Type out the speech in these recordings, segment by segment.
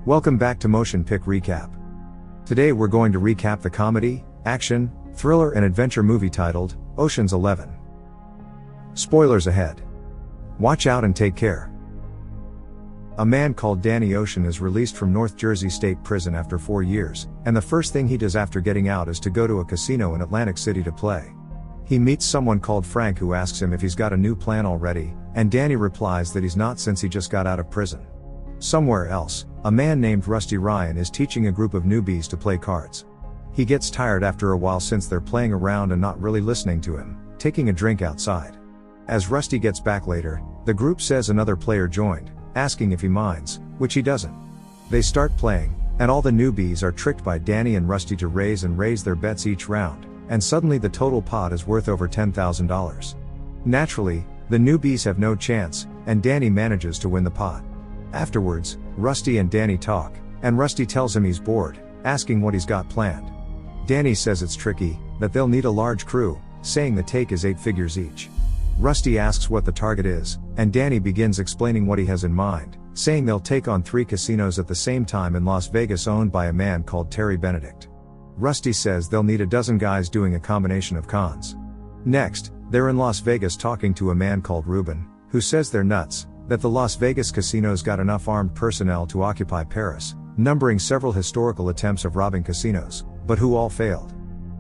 Welcome back to MotionPic Recap. Today we're going to recap the comedy, action, thriller and adventure movie titled, Ocean's 11. Spoilers ahead. Watch out and take care. A man called Danny Ocean is released from North Jersey State Prison after 4 years, and the first thing he does after getting out is to go to a casino in Atlantic City to play. He meets someone called Frank who asks him if he's got a new plan already, and Danny replies that he's not since he just got out of prison. Somewhere else, a man named Rusty Ryan is teaching a group of newbies to play cards. He gets tired after a while since they're playing around and not really listening to him, taking a drink outside. As Rusty gets back later, the group says another player joined, asking if he minds, which he doesn't. They start playing, and all the newbies are tricked by Danny and Rusty to raise their bets each round, and suddenly the total pot is worth over $10,000. Naturally, the newbies have no chance, and Danny manages to win the pot. Afterwards, Rusty and Danny talk, and Rusty tells him he's bored, asking what he's got planned. Danny says it's tricky, that they'll need a large crew, saying the take is 8 figures each. Rusty asks what the target is, and Danny begins explaining what he has in mind, saying they'll take on 3 casinos at the same time in Las Vegas owned by a man called Benedict. Rusty says they'll need a dozen guys doing a combination of cons. Next, they're in Las Vegas talking to a man called Ruben, who says they're nuts, that the Las Vegas casinos got enough armed personnel to occupy Paris, numbering several historical attempts of robbing casinos, but who all failed.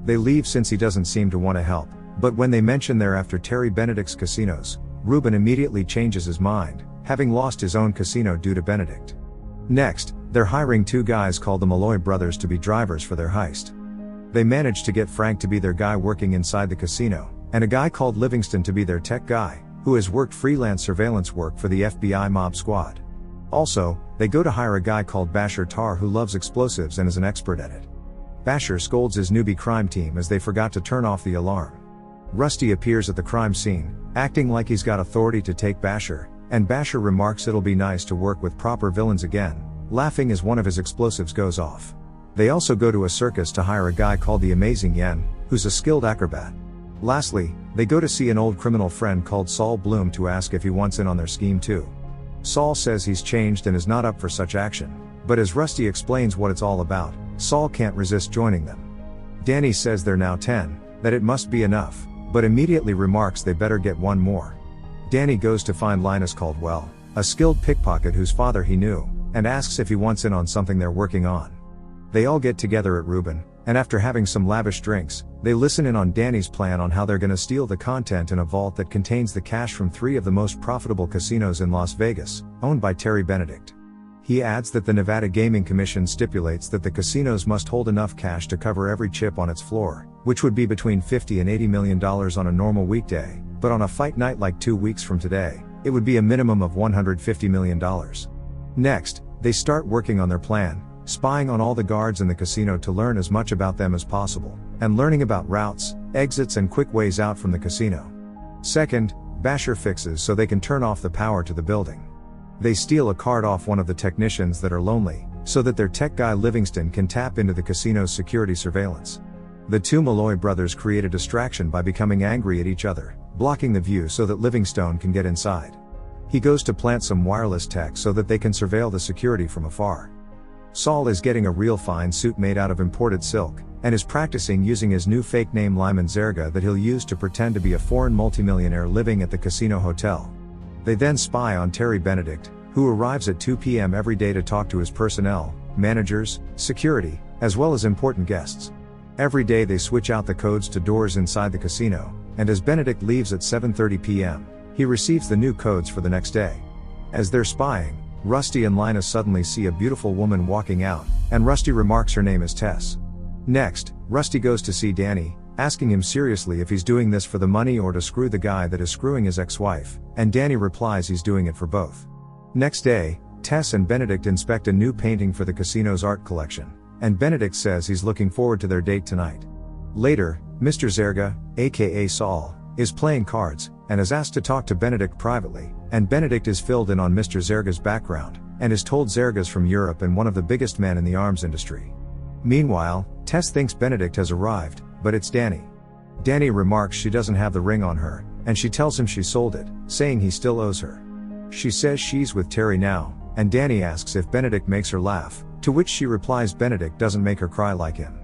They leave since he doesn't seem to want to help, but when they mention they're after Benedict's casinos, Ruben immediately changes his mind, having lost his own casino due to Benedict. Next, they're hiring 2 guys called the Malloy brothers to be drivers for their heist. They manage to get Frank to be their guy working inside the casino, and a guy called Livingston to be their tech guy, who has worked freelance surveillance work for the FBI mob squad. Also, they go to hire a guy called Basher Tar who loves explosives and is an expert at it. Basher scolds his newbie crime team as they forgot to turn off the alarm. Rusty appears at the crime scene, acting like he's got authority to take Basher, and Basher remarks it'll be nice to work with proper villains again, laughing as one of his explosives goes off. They also go to a circus to hire a guy called the Amazing Yen, who's a skilled acrobat. Lastly, they go to see an old criminal friend called Saul Bloom to ask if he wants in on their scheme too. Saul says he's changed and is not up for such action, but as Rusty explains what it's all about, Saul can't resist joining them. Danny says they're now 10, that it must be enough, but immediately remarks they better get one more. Danny goes to find Linus Caldwell, a skilled pickpocket whose father he knew, and asks if he wants in on something they're working on. They all get together at Ruben, and after having some lavish drinks, they listen in on Danny's plan on how they're gonna steal the content in a vault that contains the cash from 3 of the most profitable casinos in Las Vegas, owned by Benedict. He adds that the Nevada Gaming Commission stipulates that the casinos must hold enough cash to cover every chip on its floor, which would be between $50 and $80 million on a normal weekday, but on a fight night like 2 weeks from today, it would be a minimum of $150 million. Next, they start working on their plan, spying on all the guards in the casino to learn as much about them as possible, and learning about routes, exits and quick ways out from the casino. Second, Basher fixes so they can turn off the power to the building. They steal a card off one of the technicians that are lonely, so that their tech guy Livingston can tap into the casino's security surveillance. The 2 Malloy brothers create a distraction by becoming angry at each other, blocking the view so that Livingstone can get inside. He goes to plant some wireless tech so that they can surveil the security from afar. Saul is getting a real fine suit made out of imported silk, and is practicing using his new fake name Lyman Zerga that he'll use to pretend to be a foreign multimillionaire living at the casino hotel. They then spy on Benedict, who arrives at 2 p.m. every day to talk to his personnel, managers, security, as well as important guests. Every day they switch out the codes to doors inside the casino, and as Benedict leaves at 7:30 p.m., he receives the new codes for the next day. As they're spying, Rusty and Linus suddenly see a beautiful woman walking out, and Rusty remarks her name is Tess. Next, Rusty goes to see Danny, asking him seriously if he's doing this for the money or to screw the guy that is screwing his ex-wife, and Danny replies he's doing it for both. Next day, Tess and Benedict inspect a new painting for the casino's art collection, and Benedict says he's looking forward to their date tonight. Later, Mr. Zerga, aka Saul, is playing cards, and is asked to talk to Benedict privately, and Benedict is filled in on Mr. Zerga's background, and is told Zerga's from Europe and one of the biggest men in the arms industry. Meanwhile, Tess thinks Benedict has arrived, but it's Danny. Danny remarks she doesn't have the ring on her, and she tells him she sold it, saying he still owes her. She says she's with Terry now, and Danny asks if Benedict makes her laugh, to which she replies Benedict doesn't make her cry like him.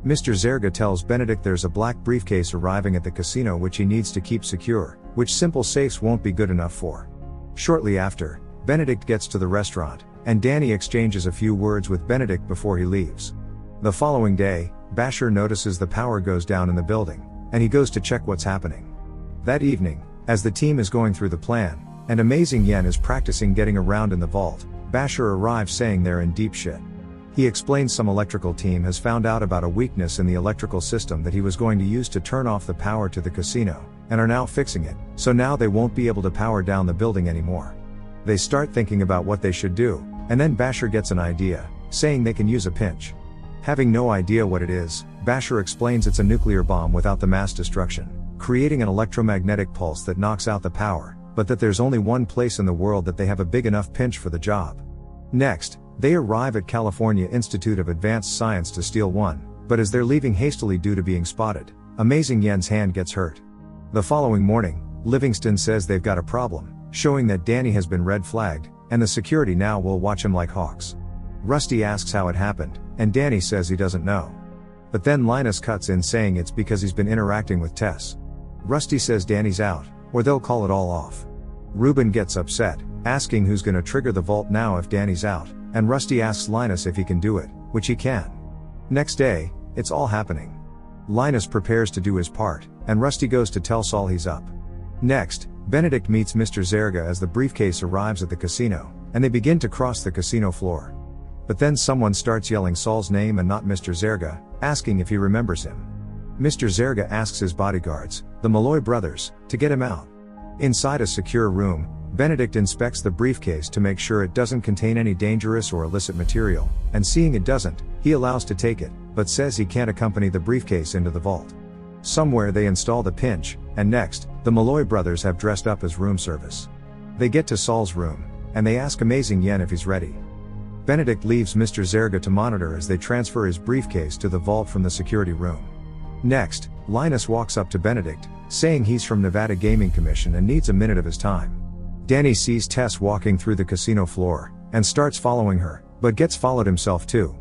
Mr. Zerga tells Benedict there's a black briefcase arriving at the casino which he needs to keep secure, which simple safes won't be good enough for. Shortly after, Benedict gets to the restaurant, and Danny exchanges a few words with Benedict before he leaves. The following day, Basher notices the power goes down in the building, and he goes to check what's happening. That evening, as the team is going through the plan, and Amazing Yen is practicing getting around in the vault, Basher arrives saying they're in deep shit. He explains some electrical team has found out about a weakness in the electrical system that he was going to use to turn off the power to the casino, and are now fixing it, so now they won't be able to power down the building anymore. They start thinking about what they should do, and then Basher gets an idea, saying they can use a pinch. Having no idea what it is, Basher explains it's a nuclear bomb without the mass destruction, creating an electromagnetic pulse that knocks out the power, but that there's only one place in the world that they have a big enough pinch for the job. Next, they arrive at California Institute of Advanced Science to steal one, but as they're leaving hastily due to being spotted, Amazing Yen's hand gets hurt. The following morning, Livingston says they've got a problem, showing that Danny has been red flagged, and the security now will watch him like hawks. Rusty asks how it happened, and Danny says he doesn't know. But then Linus cuts in saying it's because he's been interacting with Tess. Rusty says Danny's out, or they'll call it all off. Ruben gets upset, asking who's gonna trigger the vault now if Danny's out, and Rusty asks Linus if he can do it, which he can. Next day, it's all happening. Linus prepares to do his part, and Rusty goes to tell Saul he's up. Next, Benedict meets Mr. Zerga as the briefcase arrives at the casino, and they begin to cross the casino floor. But then someone starts yelling Saul's name and not Mr. Zerga, asking if he remembers him. Mr. Zerga asks his bodyguards, the Malloy brothers, to get him out. Inside a secure room, Benedict inspects the briefcase to make sure it doesn't contain any dangerous or illicit material, and seeing it doesn't, he allows to take it, but says he can't accompany the briefcase into the vault. Somewhere they install the pinch, and next, the Malloy brothers have dressed up as room service. They get to Saul's room, and they ask Amazing Yen if he's ready. Benedict leaves Mr. Zerga to monitor as they transfer his briefcase to the vault from the security room. Next, Linus walks up to Benedict, saying he's from Nevada Gaming Commission and needs a minute of his time. Danny sees Tess walking through the casino floor, and starts following her, but gets followed himself too.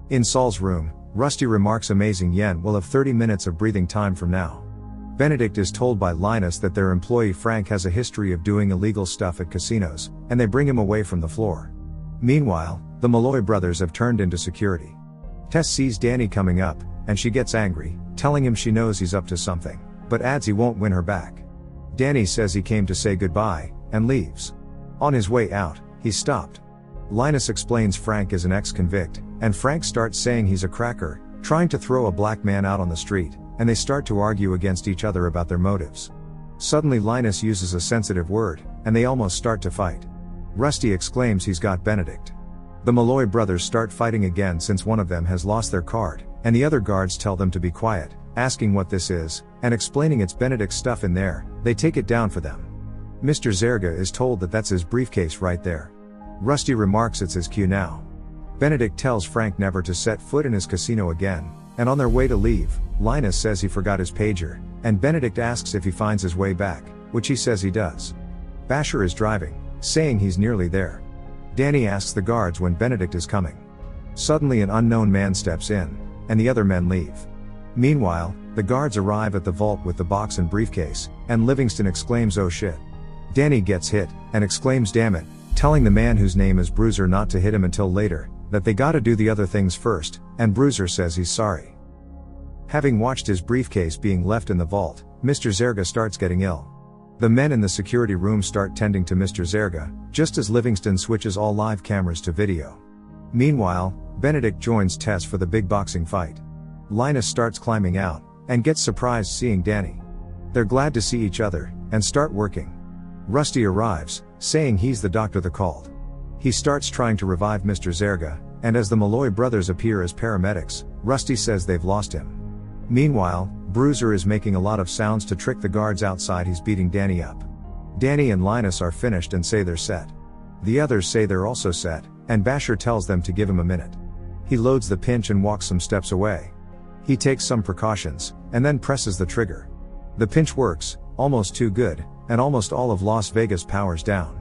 In Saul's room, Rusty remarks Amazing Yen will have 30 minutes of breathing time from now. Benedict is told by Linus that their employee Frank has a history of doing illegal stuff at casinos, and they bring him away from the floor. Meanwhile, the Malloy brothers have turned into security. Tess sees Danny coming up, and she gets angry, telling him she knows he's up to something, but adds he won't win her back. Danny says he came to say goodbye, and leaves. On his way out, he's stopped. Linus explains Frank is an ex-convict, and Frank starts saying he's a cracker, trying to throw a black man out on the street, and they start to argue against each other about their motives. Suddenly Linus uses a sensitive word, and they almost start to fight. Rusty exclaims he's got Benedict. The Malloy brothers start fighting again since one of them has lost their card, and the other guards tell them to be quiet, asking what this is, and explaining it's Benedict's stuff in there. They take it down for them. Mr. Zerga is told that that's his briefcase right there. Rusty remarks it's his cue now. Benedict tells Frank never to set foot in his casino again, and on their way to leave, Linus says he forgot his pager, and Benedict asks if he finds his way back, which he says he does. Basher is driving, saying he's nearly there. Danny asks the guards when Benedict is coming. Suddenly an unknown man steps in, and the other men leave. Meanwhile, the guards arrive at the vault with the box and briefcase, and Livingston exclaims "Oh shit." Danny gets hit, and exclaims "damn it," telling the man whose name is Bruiser not to hit him until later, that they gotta do the other things first, and Bruiser says he's sorry. Having watched his briefcase being left in the vault, Mr. Zerga starts getting ill. The men in the security room start tending to Mr. Zerga, just as Livingston switches all live cameras to video. Meanwhile, Benedict joins Tess for the big boxing fight. Linus starts climbing out, and gets surprised seeing Danny. They're glad to see each other, and start working. Rusty arrives, saying he's the doctor they called. He starts trying to revive Mr. Zerga, and as the Malloy brothers appear as paramedics, Rusty says they've lost him. Meanwhile, Bruiser is making a lot of sounds to trick the guards outside he's beating Danny up. Danny and Linus are finished and say they're set. The others say they're also set, and Basher tells them to give him a minute. He loads the pinch and walks some steps away. He takes some precautions, and then presses the trigger. The pinch works, almost too good, and almost all of Las Vegas powers down.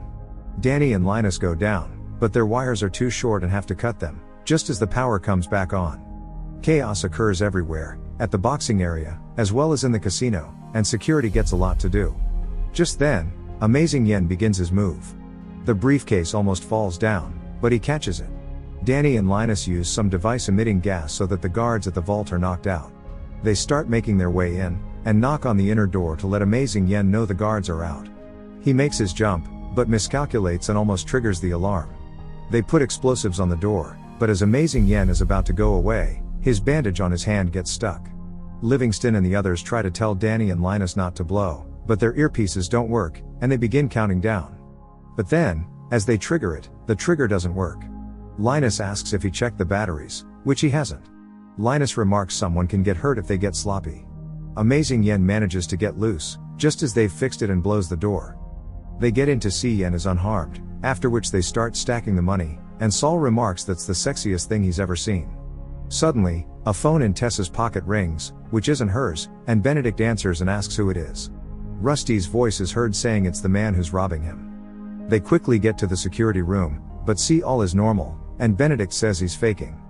Danny and Linus go down, but their wires are too short and have to cut them, just as the power comes back on. Chaos occurs everywhere, at the boxing area, as well as in the casino, and security gets a lot to do. Just then, Amazing Yen begins his move. The briefcase almost falls down, but he catches it. Danny and Linus use some device emitting gas so that the guards at the vault are knocked out. They start making their way in, and knock on the inner door to let Amazing Yen know the guards are out. He makes his jump, but miscalculates and almost triggers the alarm. They put explosives on the door, but as Amazing Yen is about to go away, his bandage on his hand gets stuck. Livingston and the others try to tell Danny and Linus not to blow, but their earpieces don't work, and they begin counting down. But then, as they trigger it, the trigger doesn't work. Linus asks if he checked the batteries, which he hasn't. Linus remarks someone can get hurt if they get sloppy. Amazing Yen manages to get loose, just as they've fixed it, and blows the door. They get in to see Yen is unharmed, after which they start stacking the money, and Saul remarks that's the sexiest thing he's ever seen. Suddenly, a phone in Tessa's pocket rings, which isn't hers, and Benedict answers and asks who it is. Rusty's voice is heard saying it's the man who's robbing him. They quickly get to the security room, but see all is normal, and Benedict says he's faking.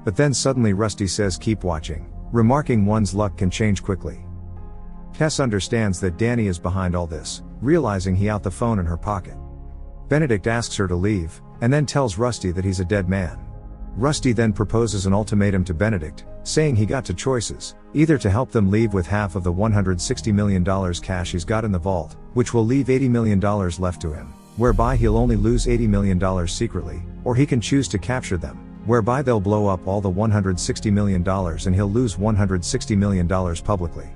But then suddenly Rusty says keep watching, remarking one's luck can change quickly. Tess understands that Danny is behind all this, realizing he out the phone in her pocket. Benedict asks her to leave, and then tells Rusty that he's a dead man. Rusty then proposes an ultimatum to Benedict, saying he got two choices, either to help them leave with half of the $160 million cash he's got in the vault, which will leave $80 million left to him, whereby he'll only lose $80 million secretly, or he can choose to capture them, whereby they'll blow up all the $160 million and he'll lose $160 million publicly.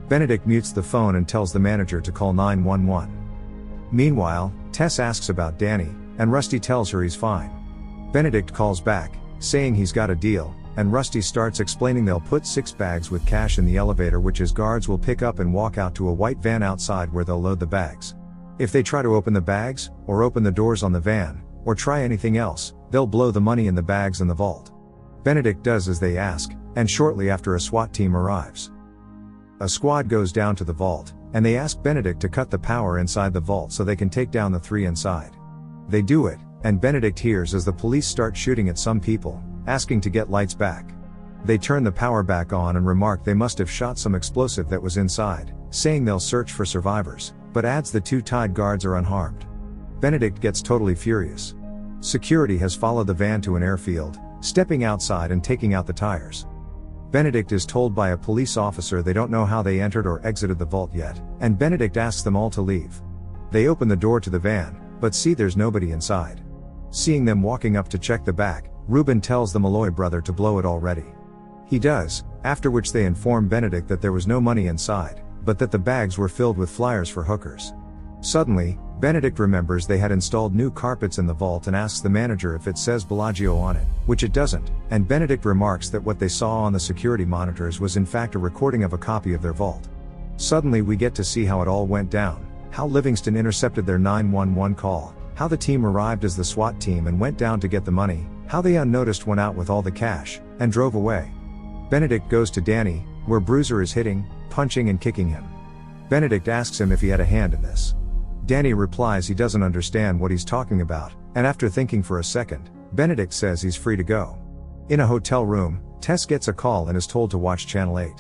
Benedict mutes the phone and tells the manager to call 911. Meanwhile, Tess asks about Danny, and Rusty tells her he's fine. Benedict calls back, saying he's got a deal, and Rusty starts explaining they'll put 6 bags with cash in the elevator which his guards will pick up and walk out to a white van outside where they'll load the bags. If they try to open the bags, or open the doors on the van, or try anything else, they'll blow the money in the bags in the vault. Benedict does as they ask, and shortly after a SWAT team arrives. A squad goes down to the vault, and they ask Benedict to cut the power inside the vault so they can take down the 3 inside. They do it, and Benedict hears as the police start shooting at some people, asking to get lights back. They turn the power back on and remark they must have shot some explosive that was inside, saying they'll search for survivors, but adds the 2 tied guards are unharmed. Benedict gets totally furious. Security has followed the van to an airfield, stepping outside and taking out the tires. Benedict is told by a police officer they don't know how they entered or exited the vault yet, and Benedict asks them all to leave. They open the door to the van, but see there's nobody inside. Seeing them walking up to check the back, Ruben tells the Malloy brother to blow it already. He does, after which they inform Benedict that there was no money inside, but that the bags were filled with flyers for hookers. Suddenly, Benedict remembers they had installed new carpets in the vault and asks the manager if it says Bellagio on it, which it doesn't, and Benedict remarks that what they saw on the security monitors was in fact a recording of a copy of their vault. Suddenly we get to see how it all went down, how Livingston intercepted their 911 call, how the team arrived as the SWAT team and went down to get the money, how they unnoticed went out with all the cash, and drove away. Benedict goes to Danny, where Bruiser is hitting, punching and kicking him. Benedict asks him if he had a hand in this. Danny replies he doesn't understand what he's talking about, and after thinking for a second, Benedict says he's free to go. In a hotel room, Tess gets a call and is told to watch Channel 8.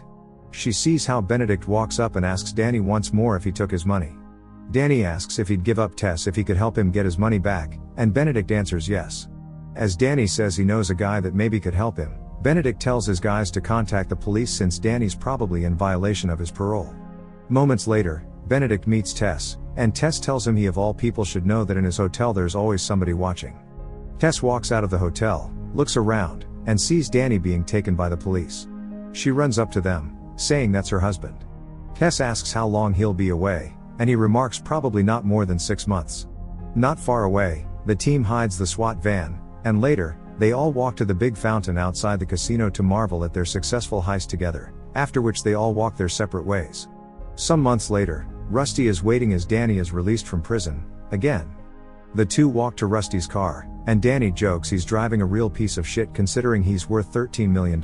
She sees how Benedict walks up and asks Danny once more if he took his money. Danny asks if he'd give up Tess if he could help him get his money back, and Benedict answers yes. As Danny says he knows a guy that maybe could help him, Benedict tells his guys to contact the police since Danny's probably in violation of his parole. Moments later, Benedict meets Tess, and Tess tells him he of all people should know that in his hotel there's always somebody watching. Tess walks out of the hotel, looks around, and sees Danny being taken by the police. She runs up to them, saying that's her husband. Tess asks how long he'll be away, and he remarks probably not more than 6 months. Not far away, the team hides the SWAT van, and later, they all walk to the big fountain outside the casino to marvel at their successful heist together, after which they all walk their separate ways. Some months later, Rusty is waiting as Danny is released from prison, again. The two walk to Rusty's car, and Danny jokes he's driving a real piece of shit considering he's worth $13 million.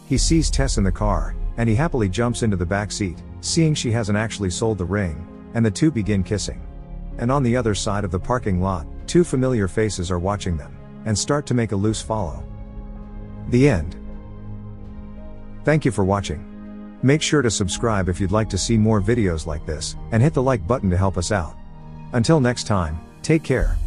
He sees Tess in the car, and he happily jumps into the back seat, seeing she hasn't actually sold the ring, and the two begin kissing. And on the other side of the parking lot, two familiar faces are watching them, and start to make a loose follow. The end. Thank you for watching. Make sure to subscribe if you'd like to see more videos like this, and hit the like button to help us out. Until next time, take care.